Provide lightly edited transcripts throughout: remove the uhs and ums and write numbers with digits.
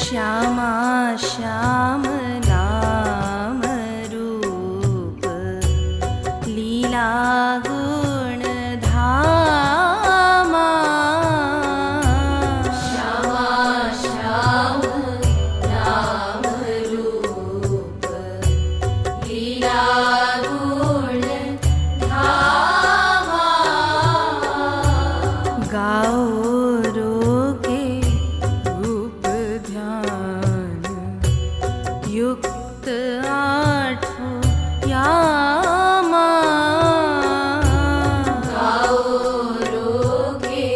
श्यामा श्याम नाम रूप लीला गुण धामा। श्यामा श्याम नाम रूप लीला गुण धामा। गाओ युक्त आठों यामा। गाओ रोगे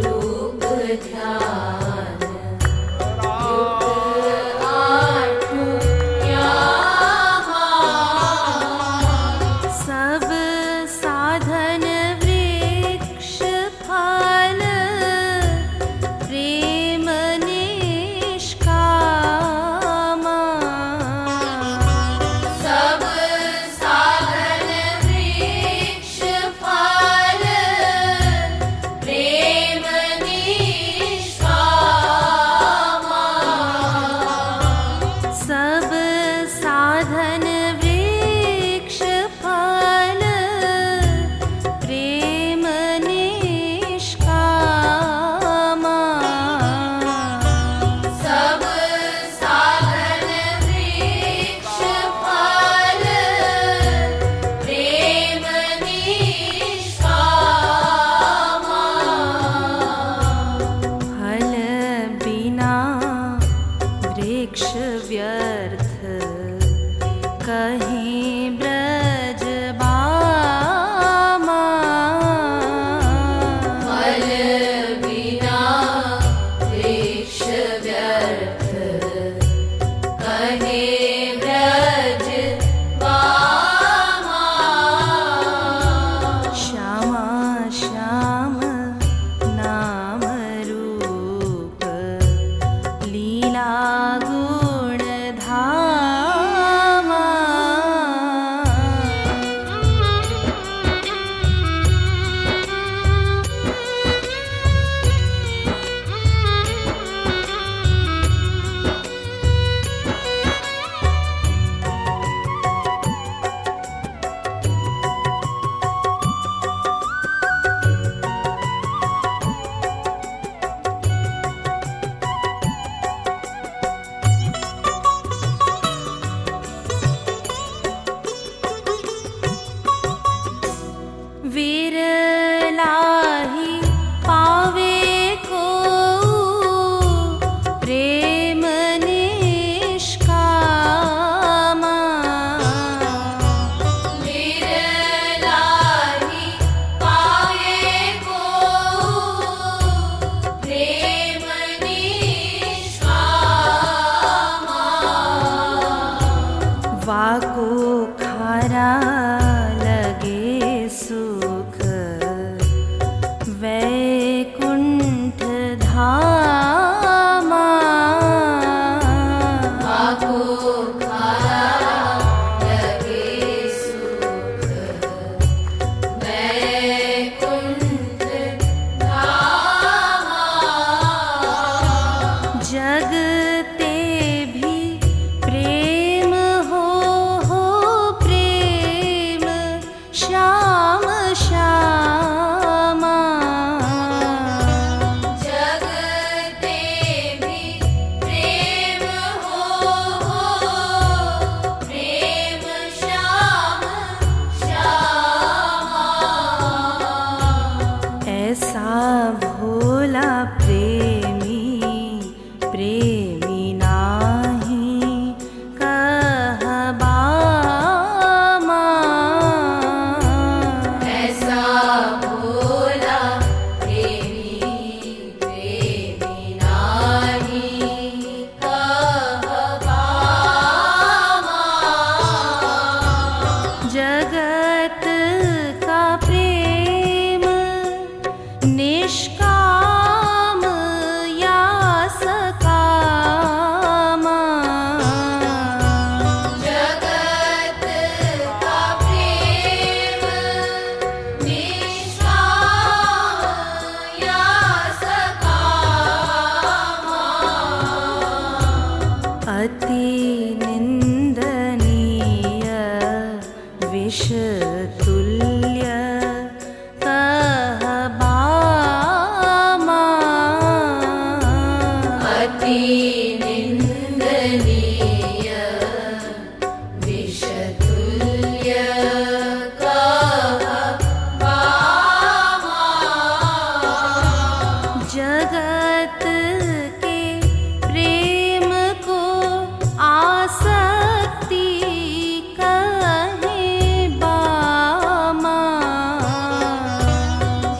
रूप ध्यान युक्त आठों यामा। सब साधन वृक्ष फल प्रेम निष्कामा। सब साधन वृक्ष फल प्रेम निष्कामा। सब साधन वृक्ष फल प्रेम निष्कामा। फल बिना वृक्ष व्यर्थ कहीं ब्रज बामा। फल बिना वृक्ष व्यर्थ कहीं ब्रज बामा। श्यामा श्याम नाम रूप लीला गुण धामा। विरलाहि पावे को प्रेम निष्कामा। विरलाहि पावे को प्रेम निष्कामा। वाको खारा लगे सुख वैकुंठ धामा। वाको खारा लगे सुख वैकुंठ धामा। जगते भी प्रेम हो प्रेम श्याम श्यामा। जगते भी प्रेम हो प्रेम श्याम श्यामा। ऐसा भोला प्रेमी प्रेमी नाही कहबामा। ऐसा भोला प्रेमी प्रेमी नाही कहबामा। जगत का प्रेम निष्काम जगत के प्रेम को आसक्ति कहे बामा।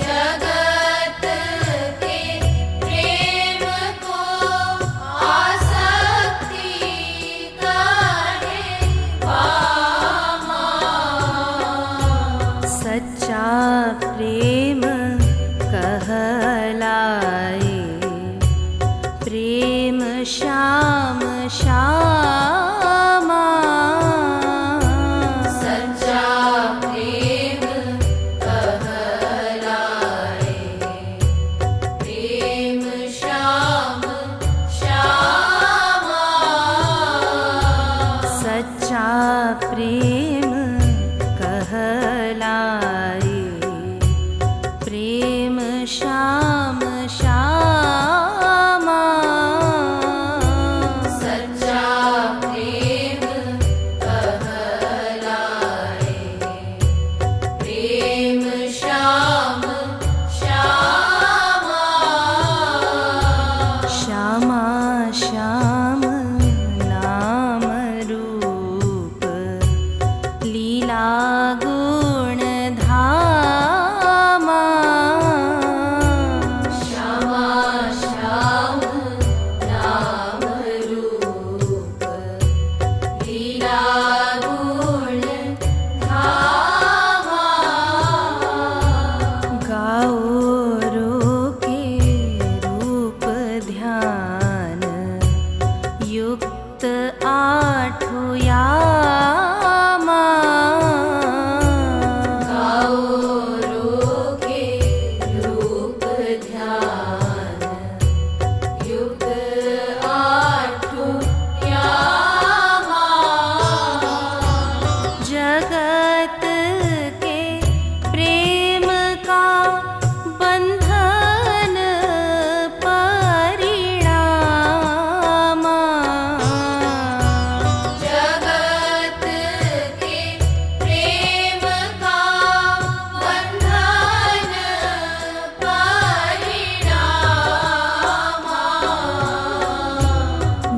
जगत के प्रेम को आसक्ति कहे बामा। सच्चा प्रेम कहलाए प्रेम श्याम श्यामा। सच्चा प्रेम कहलाए प्रेम श्याम श्यामा। सच्चा प्रेम कहलाए प्रेम श्याम श्यामा। सच्चा प्रेम कहलाए प्रेम श्याम श्यामा। श्यामा श्याम नाम रूप लीला गुण धामा। श्यामा श्याम नाम रूप लीला गुण धामा। गाओ रोके रूप ध्यान युक्त आठो यामा। गाओ रोके रूप ध्यान युक्त आठो यामा। जगत के प्रेम का बंधन परिणामा। जगत के प्रेम का बंधन परिणामा।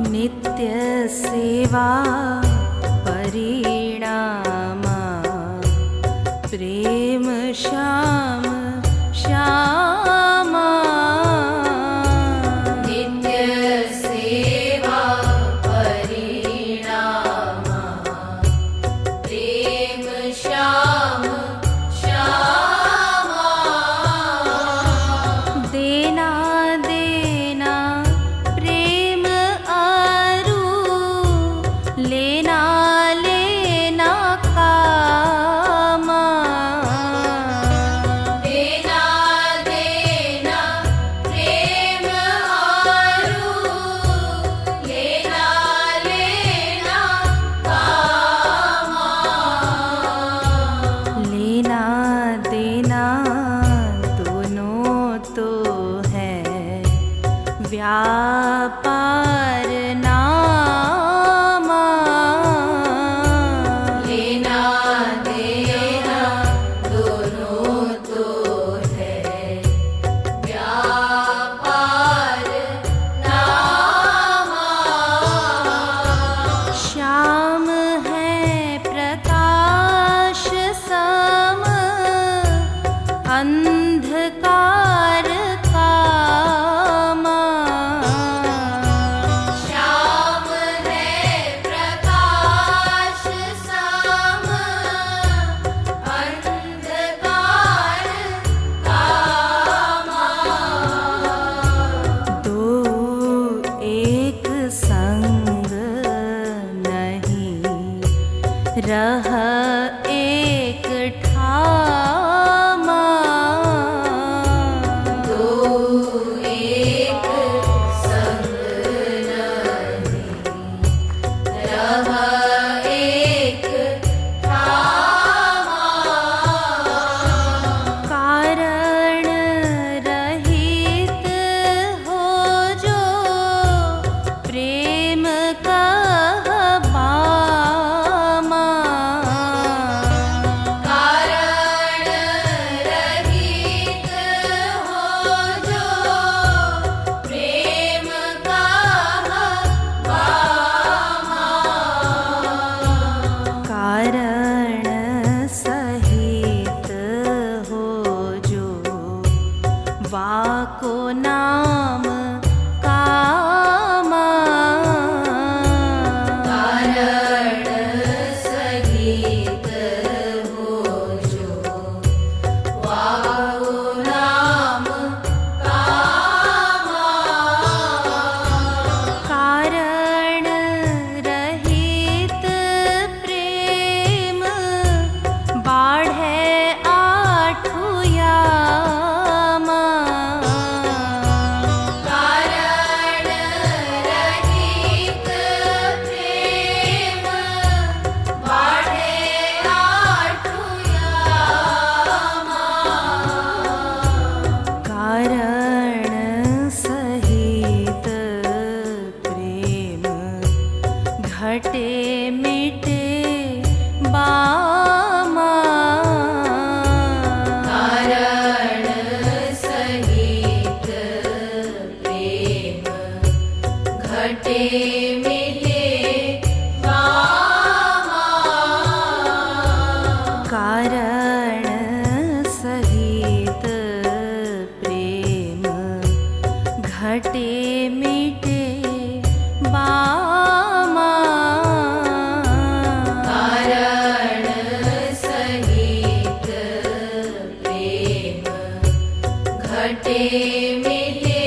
नित्य सेवा परिणामा प्रेम श्याम श्यामा। नित्य सेवा परिणामा प्रेम श्याम श्यामा। देना देना प्रेम अरु लेना लेना कामा। देना देना प्रेम अरु लेना लेना कामा। लेना देना दोनों तो है व्यापार नामा। लेना देना दोनों तो है व्यापार नामा। श्याम है प्रकाश सम अंधकार कामा। श्याम है प्रकाश सम अंधकार कामा। दो एक संग नहीं रह एक ठामा। दो एक संग नहीं रह एक ठामा। कारण रहित हो जो प्रेम कह बामा। घटे मिटे बामा कारण सहित प्रेम घटे मिटे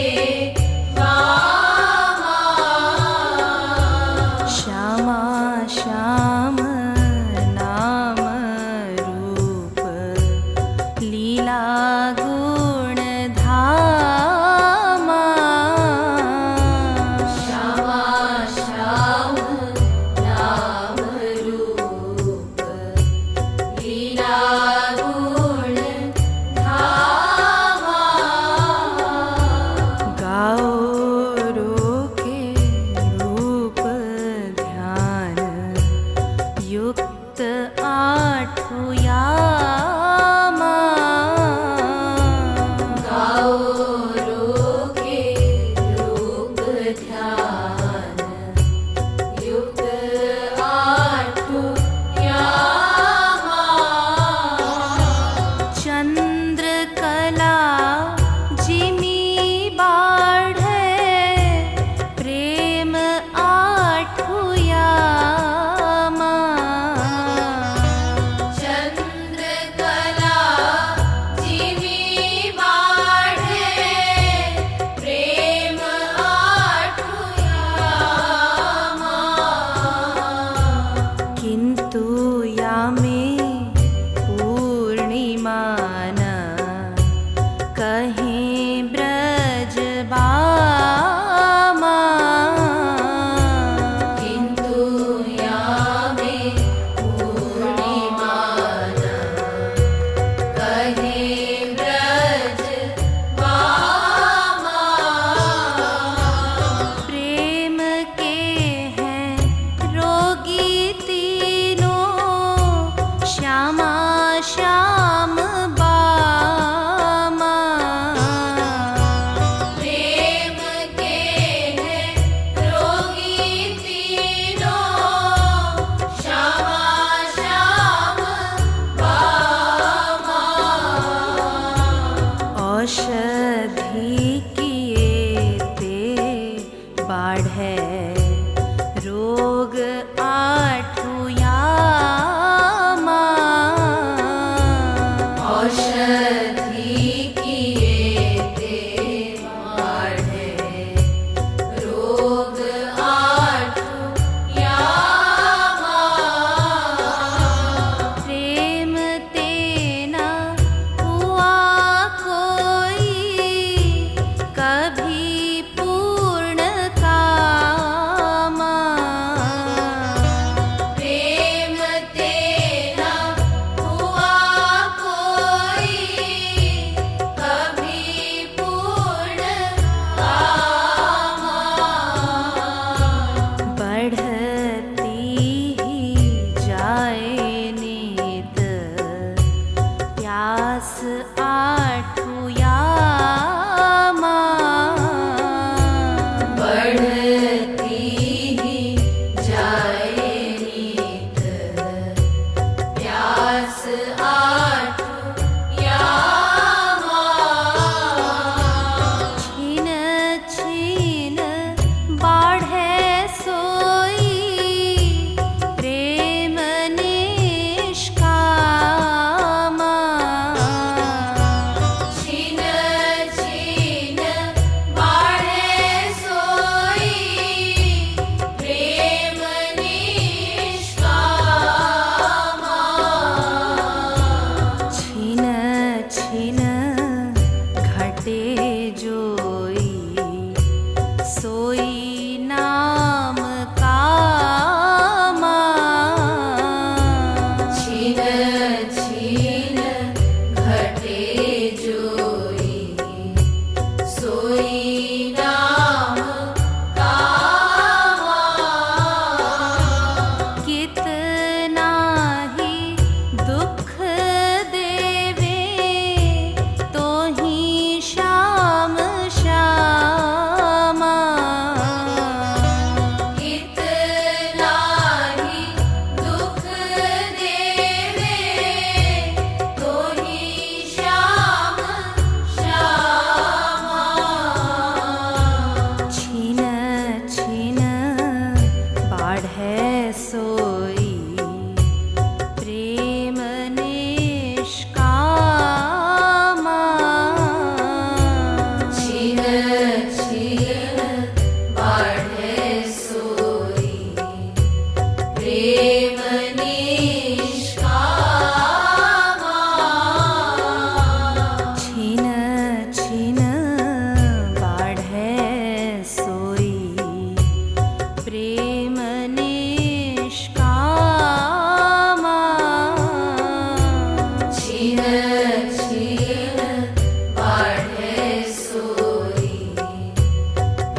बामा श्यामा श्याम नाम रूप लीला गुण धामा श्यामा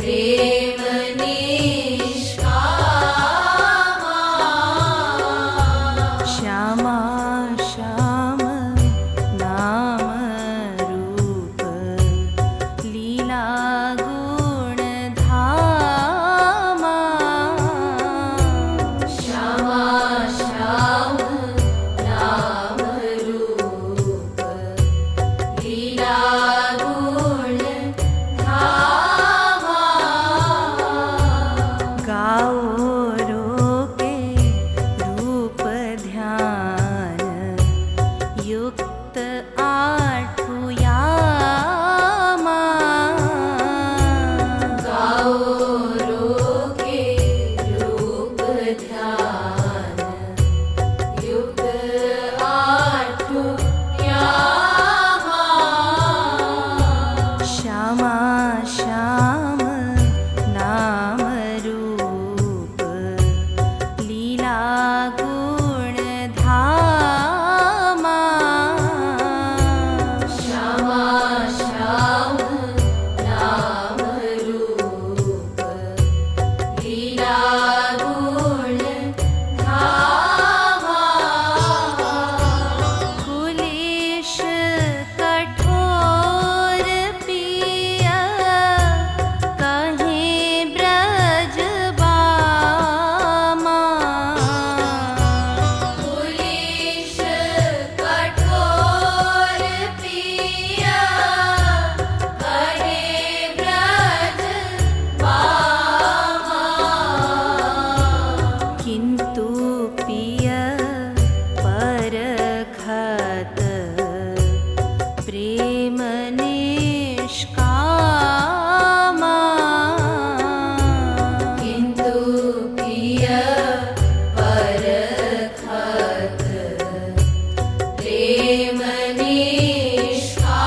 प्रेम निष्कामा श्यामा श्याम नाम रूप लीला गुण धामा श्यामा श्याम नाम रूप लीला गुण धामा गाओ रोके रूप ध्यान युक्त आठु यामा गाओ रोके रूप ध्यान युक्त आठु यामा श्यामा श्याम नाम रूप लीला गुण धामा श्यामा श्याम नाम रूप लीला गुण धामा कुलेश कठोर पिय कहीं ब्रज बामा कुलेश कठोर पिय कहीं ब्रज बामा किंतु पिय परखत प्रेम निष्कामा किंतु पिय परखत प्रेम निष्कामा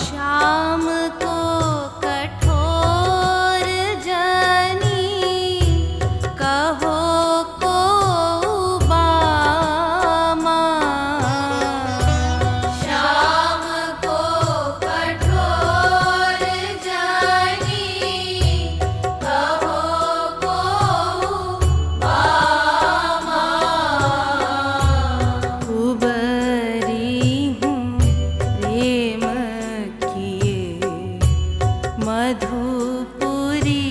श्याम को कठोर जनी कहो को बामा श्याम को कठोर जनी कहो को बामा कुबरी हूँ प्रेम किए मधुपुरी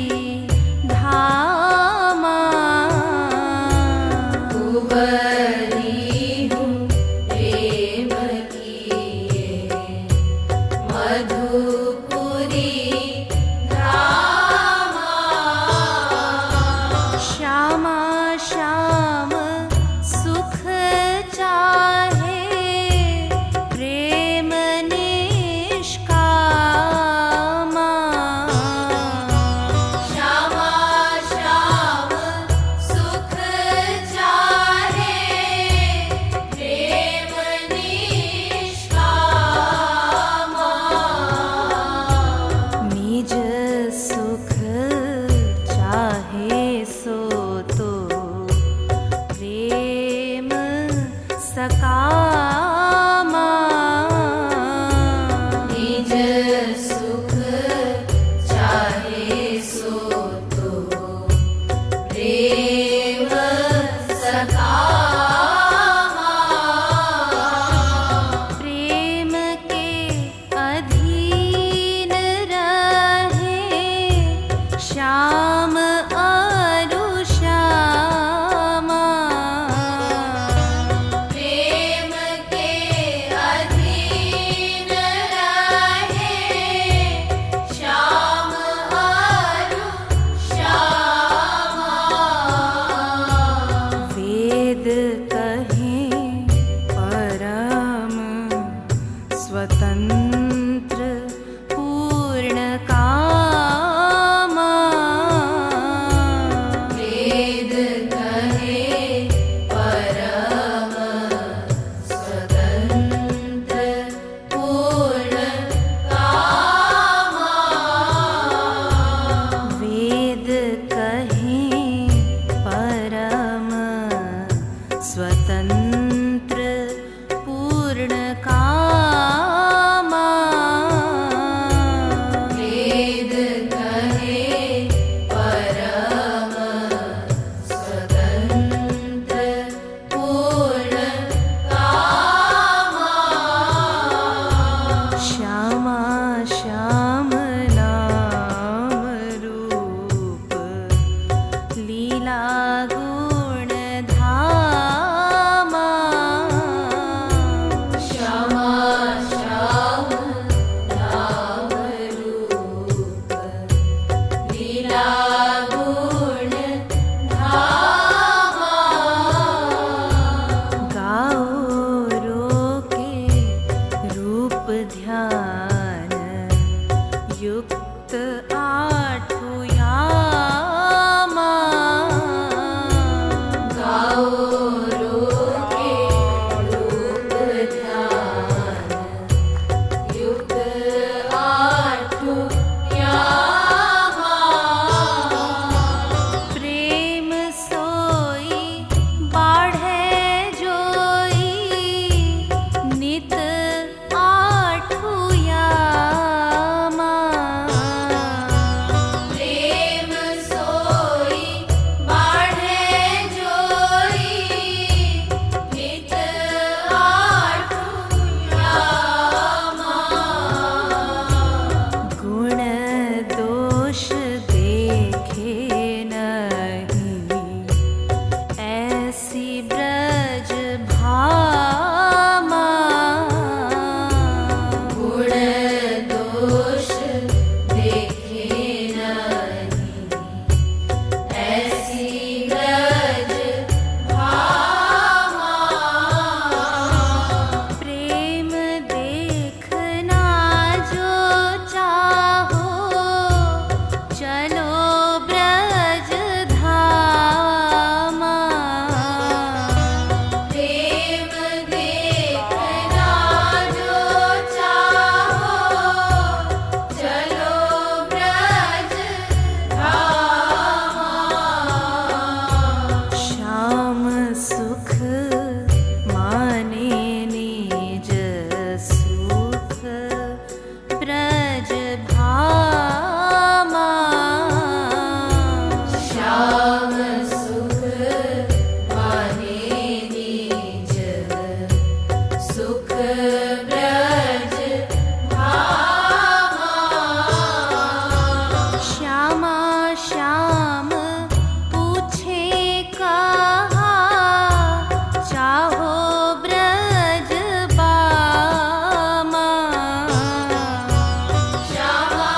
धामा कुबरी हूँ प्रेम किए मधुपुरी धामा श्यामा श्याम सुख चाहे प्रेम निष्कामा श्यामा श्याम सुख चाहे प्रेम निष्कामा युक्त आठो यामा गाओ रोके रूप ध्यान युक्त आठो यामा प्रेम सोई बाढ़े जोई नित आठो यामा प्रेम सोई बाढ़े जोई नित आठो यामा गुण दोष देखे नहीं ऐसी ब्रज भामा गुण दोष देखे नहीं ऐसी ब्रज भामा प्रेम देखना जो चाहो चलो ब्रज धामा प्रेम देखना जो चाहो चलो ब्रज धामा श्याम सुख माने निज सुख ब्रज भामा श्याम सुख माने निज सुख ब्रज भामा श्यामा श्याम पूछे कहा चाहो ब्रज बामा श्यामा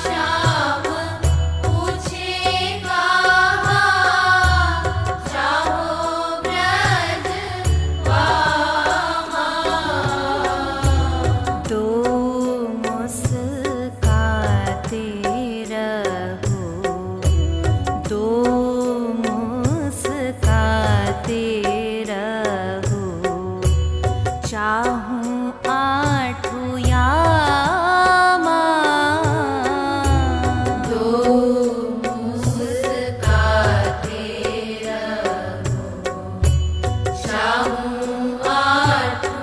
श्याम पूछे कहा चाहो ब्रज बामा दो मुस्काते रहो दो मुस्काते रहो चाहूं आठो यामा दो मुस्काते रहो चाहूं आठो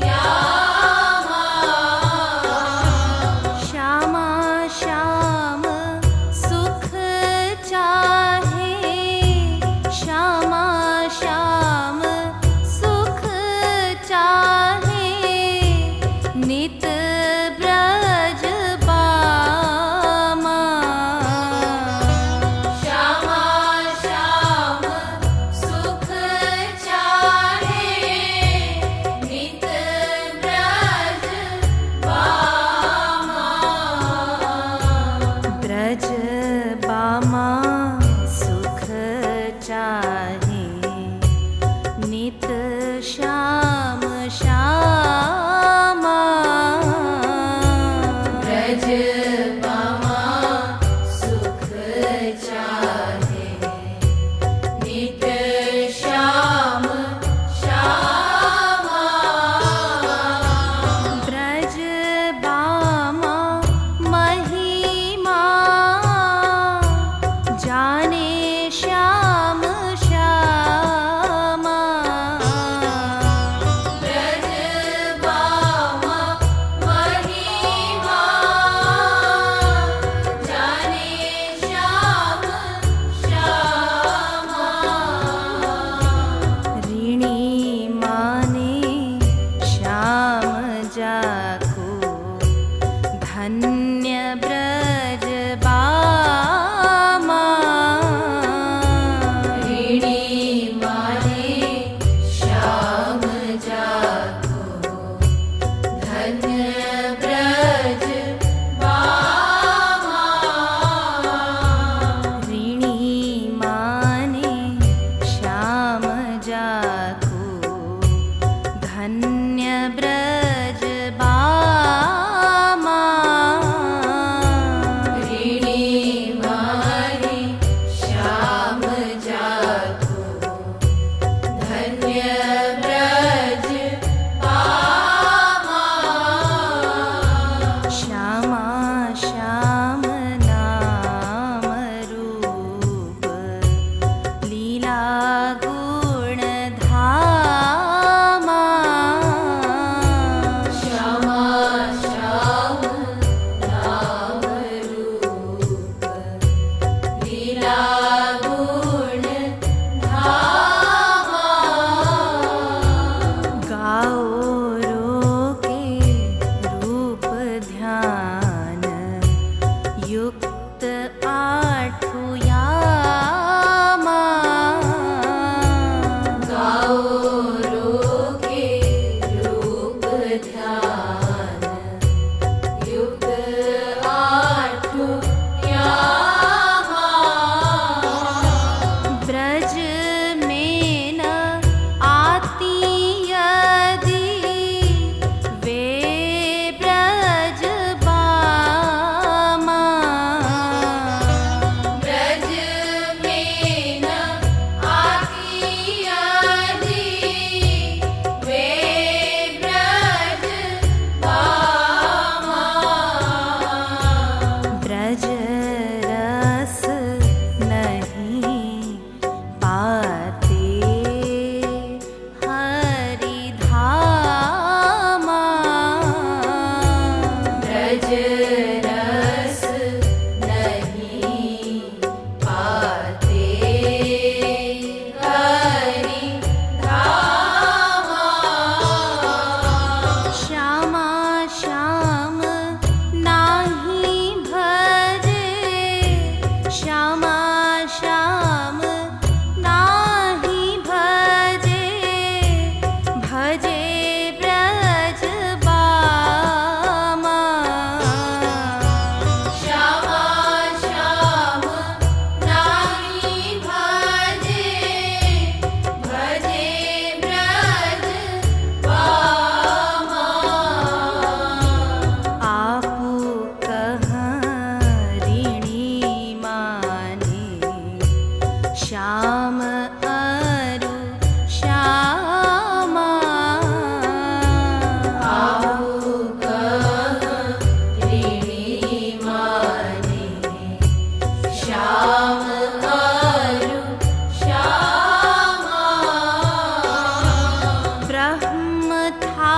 यामा श्यामा श्याम सुख चाहे श्यामा श्याम सुख चाहे नित ब्रज बामा श्यामा श्याम सुख चाहे नित ब्रज बामा ब्रज बामा सुख चाहे नित श्याम श्यामा ब्रज बामा सुख चाहे नित श्याम श्यामा ब्रज बामा महिमा जाने श्याम श्यामा ब्रज बामा महिमा जाने श्याम श्यामा ऋणी माने श्याम जाको धन्य ब्रज बामा ऋणी माने श्याम जाको धन्य ब्रज बामा ऋणी माने श्याम जाको धन्य ब्रज बामा रस नहीं पाते हरि धामा। श्यामा श्याम नाही भजे, श्यामा श्याम नाही भजे, भजे ब्रज बामा। श्यामा श्याम नाही भजे, भजे ब्रज बामा। आपु कहाँ ऋणी माने, श्याम अरु श्यामा। आपु कहाँ ऋणी माने, श्याम अरु श्यामा। ब्रह्म था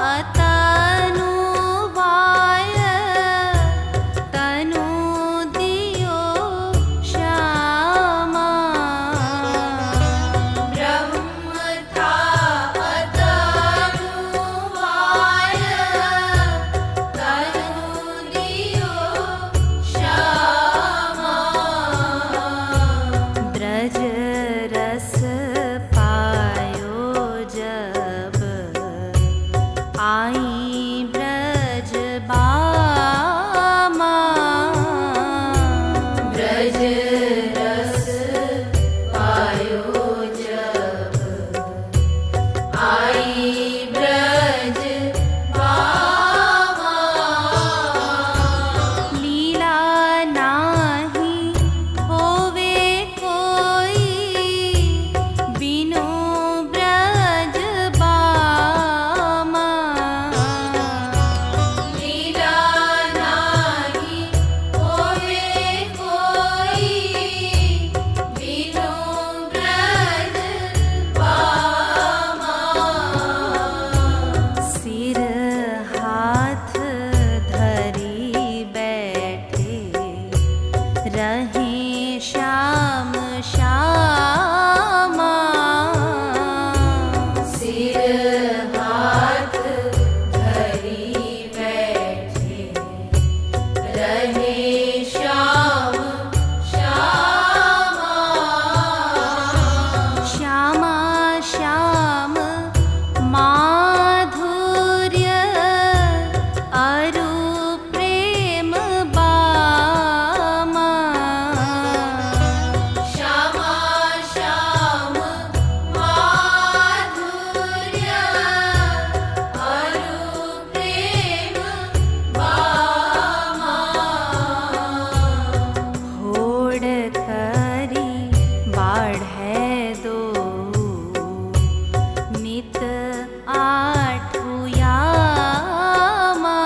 अतनु वाय, तनु दियो श्यामा। ब्रह्म था अतनु वाय, तनु दियो श्यामा। ब्रज रस पायो जब, आई ब्रज बामा। ब्रज रस पायो जब, आई ब्रज बामा। लीला नाही होवे कोई, बिनु ब्रज बामा। लीला नाही होवे कोई, बिनु ब्रज बामा। सिर हाथ धरी बैठे, रहे श्याम श्यामा। सिर हाथ धरी बैठे, रहे श्याम श्यामा। श्यामा श्याम माधुर्य अरु प्रेम बामा। श्यामा श्याम माधुर्य अरु प्रेम बामा। होड़ करी बाढ़े दो, नित आठु यामा।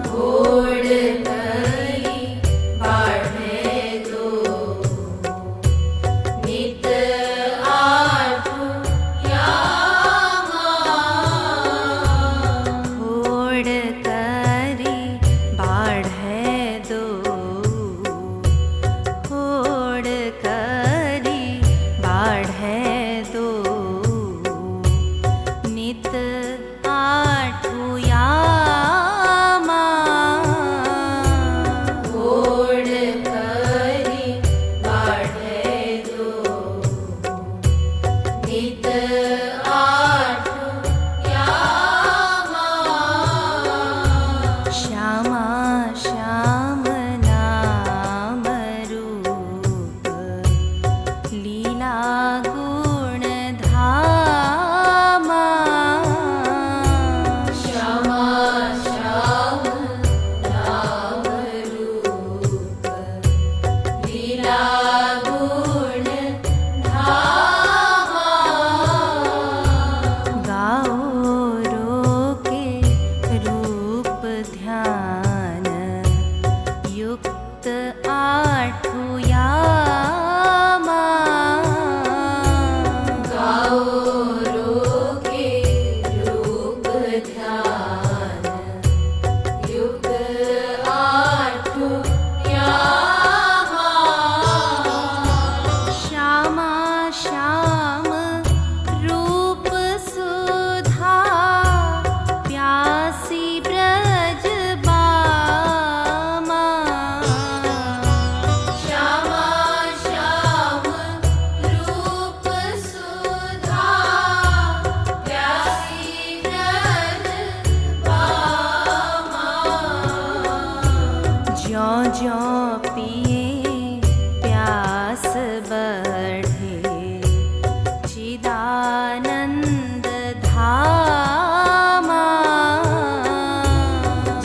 होड़ करी बाढ़े दो, नित आठु यामा। होड़ करी बाढ़े दो, होड़ करी बाढ़े दो, नित आठु यामा। होड़ करी बाढ़े दो, नित आठु यामा। श्यामा श्याम नाम रूप, लीला गुण धामा। श्यामा श्याम नाम रूप, लीला गुण धामा। गाओ रोके रूप ध्यान, युक्त आठु यामा। गाओ रोके रूप ध्यान, ज्यों पिए प्यास बढ़े, चिदानंद धामा।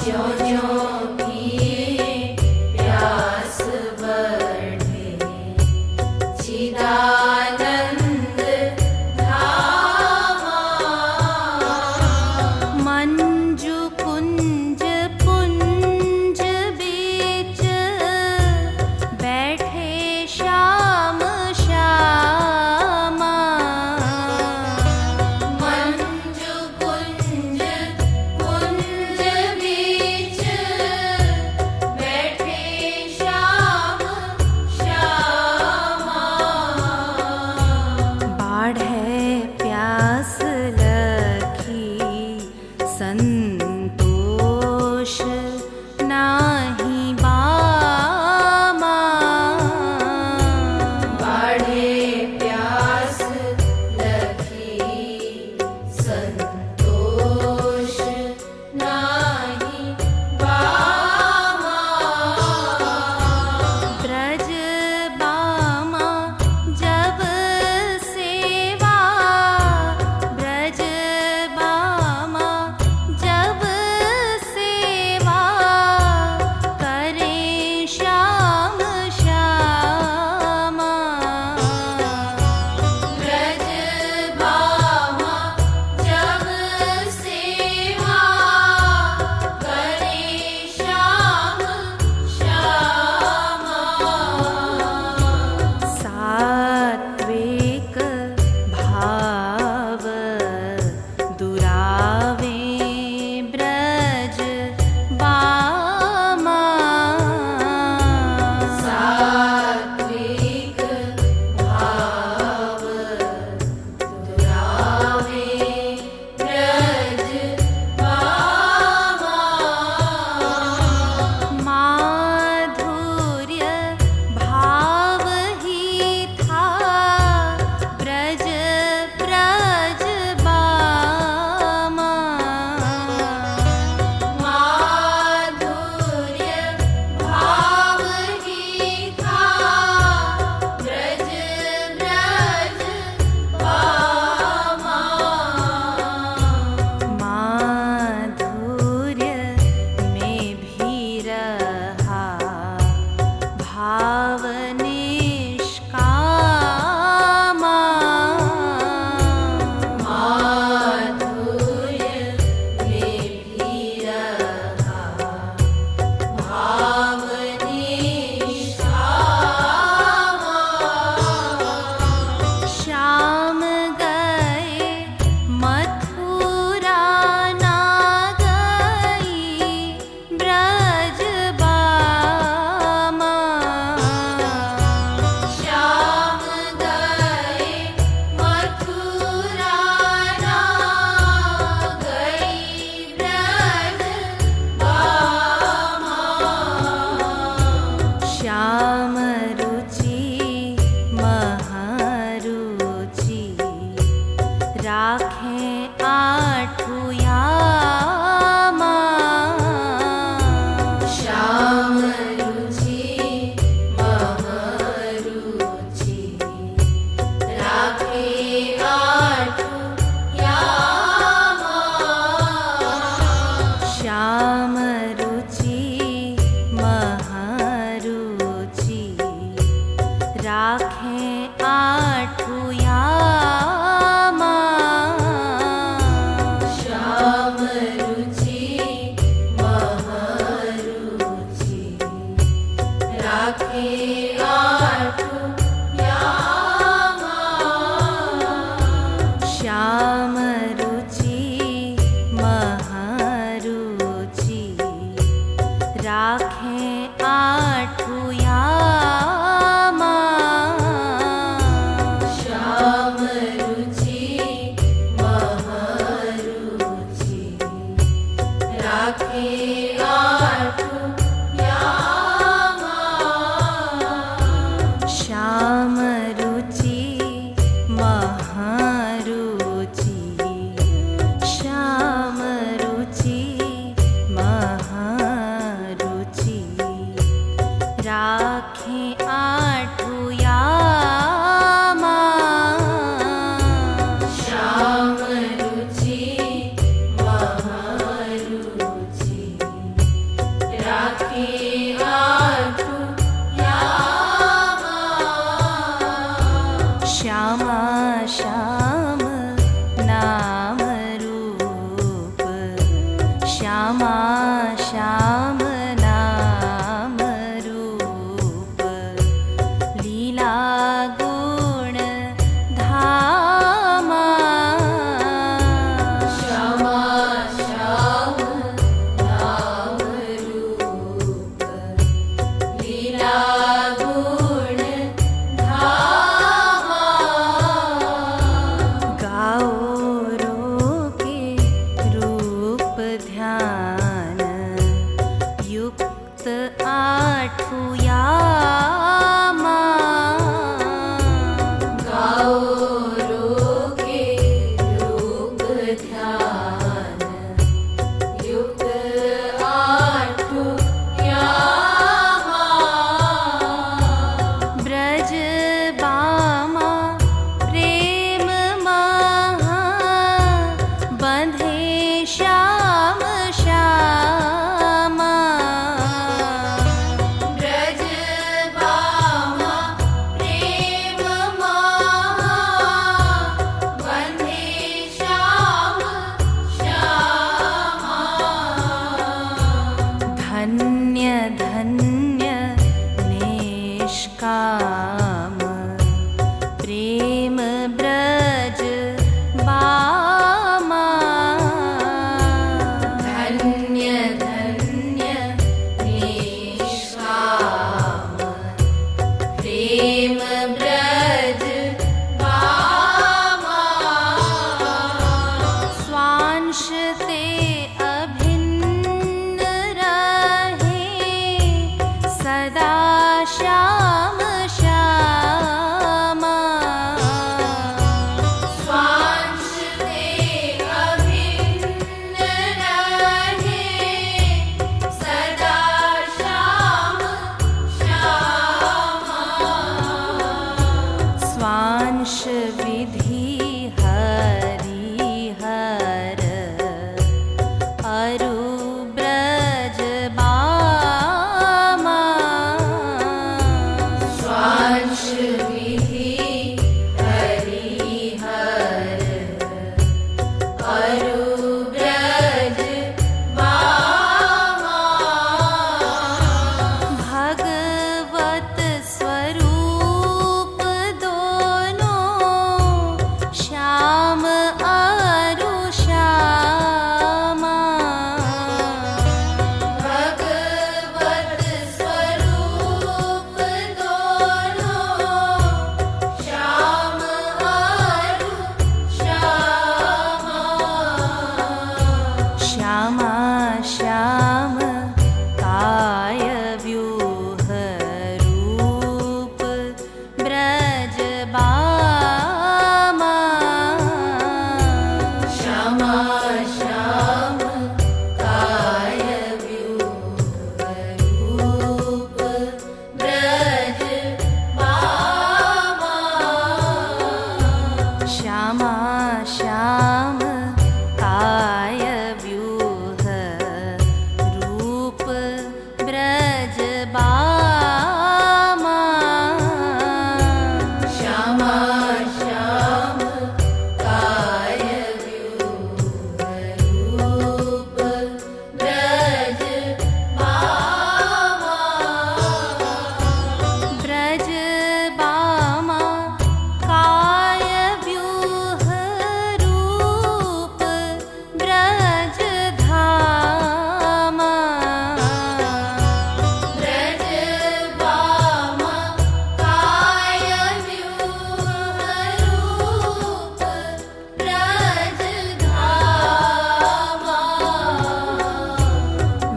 ज्यों ज्यों पिए प्यास बढ़े, चिदानंद धामा। मंजू कुंज पुंज बीच बैठे श्याम श्यामा। मंजू कुंज पुंज बीच बैठे श्याम श्यामा। बाढ़े प्यास लखी संतोष नाही बामा। बाढ़े प्यास लखी संतोष नाही बामा। ब्रज बामा जब सेवा, ब्रज बामा जब सेवा करें श्याम श्यामा। ब्रज बामा जब सेवा करें श्याम श्यामा। सात्विक भाव दुरावे ब्रज बामा। सात्विक भाव दुरावे ब्रज बामा। माधुर्य भाव ही था ब्रज ब्रज बामा। माधुर्य भाव ही था ब्रज ब्रज बामा। माधुर्य में भी रहा भाव निष्कामा। माधुर्य में भी रहा भाव निष्कामा। श्याम गए मथुरा ना गई ब्रज बामा। श्याम गए मथुरा ना गई ब्रज बामा। श्याम रुचि महारुचि राखें आठु यामा। श्याम रुचि महारुचि राखें आठु यामा। श्याम रुचि महारुचि राखें आठु यामा। श्याम रुचि महारुचि राखें आठु यामा। श्याम रुचि महारुचि राखें आठु यामा। श्याम रुचि महारुचि राखें आठु यामा। श्याम रुचि महारुचि, श्याम रुचि महारुचि।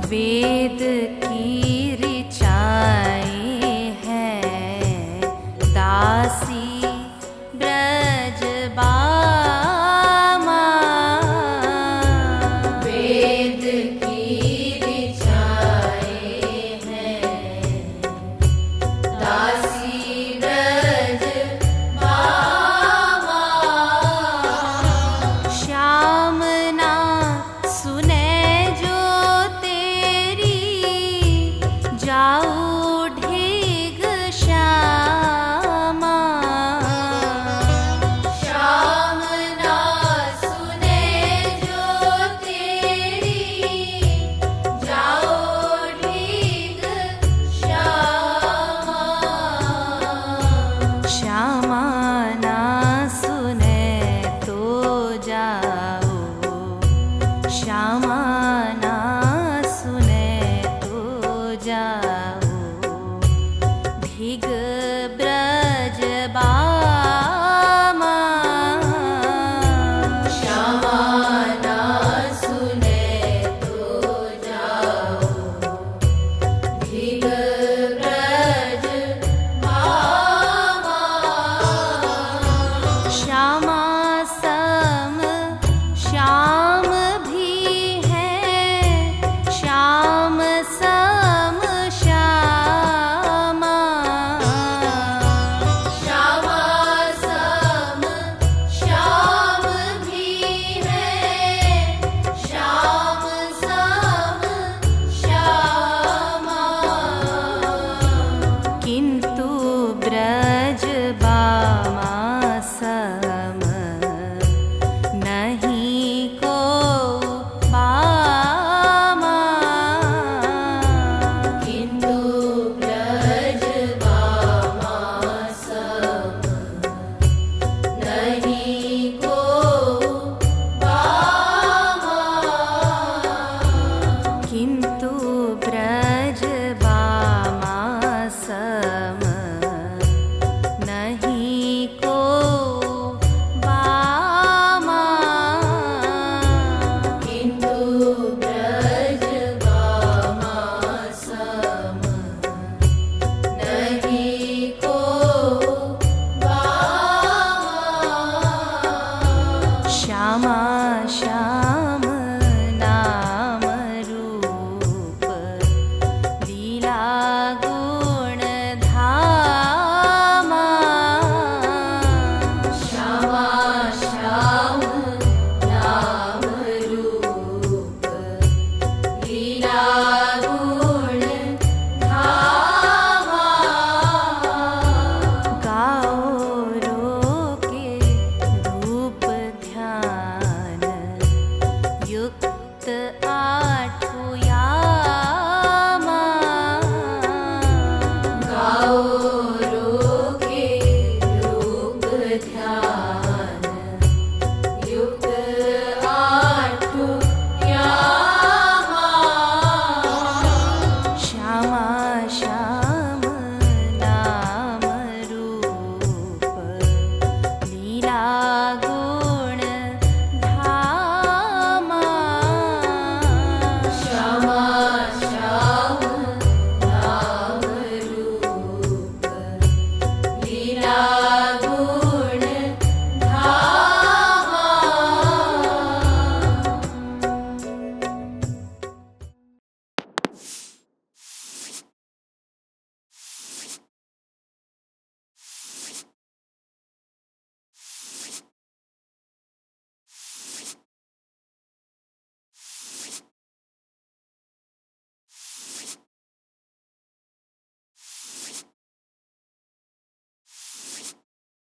वेद की ऋचाएं हैं दासी ब्रज बामा। वेद की ऋचाएं हैं दासी ब्रज बामा। श्याम ना सुने जो तेरी जाऊ ढीग श्यामा। श्याम ना सुने जो तेरी जाओ ढीग श्यामा। श्यामा ना सुने तो जाओ, श्यामा ना सुने तो जाओ ढीग ब्रज बामा। श्यामा ना सुने तो जाओ ढीग ब्रज बामा। श्यामा सम श्याम भी है, श्याम सम श्यामा। श्यामा सम श्याम भी है, श्याम सम श्यामा। किंतु ब्रज बामा सम नहीं को बामा। किंतु ब्रज बामा सम नहीं को बामा। किंतु ब्रज बामा सम नहीं को बामा। किंतु ब्रज बामा सम नहीं को बामा। श्यामा श्याम नाम रूप लीला गुण धामा। श्यामा श्याम नाम रूप लीला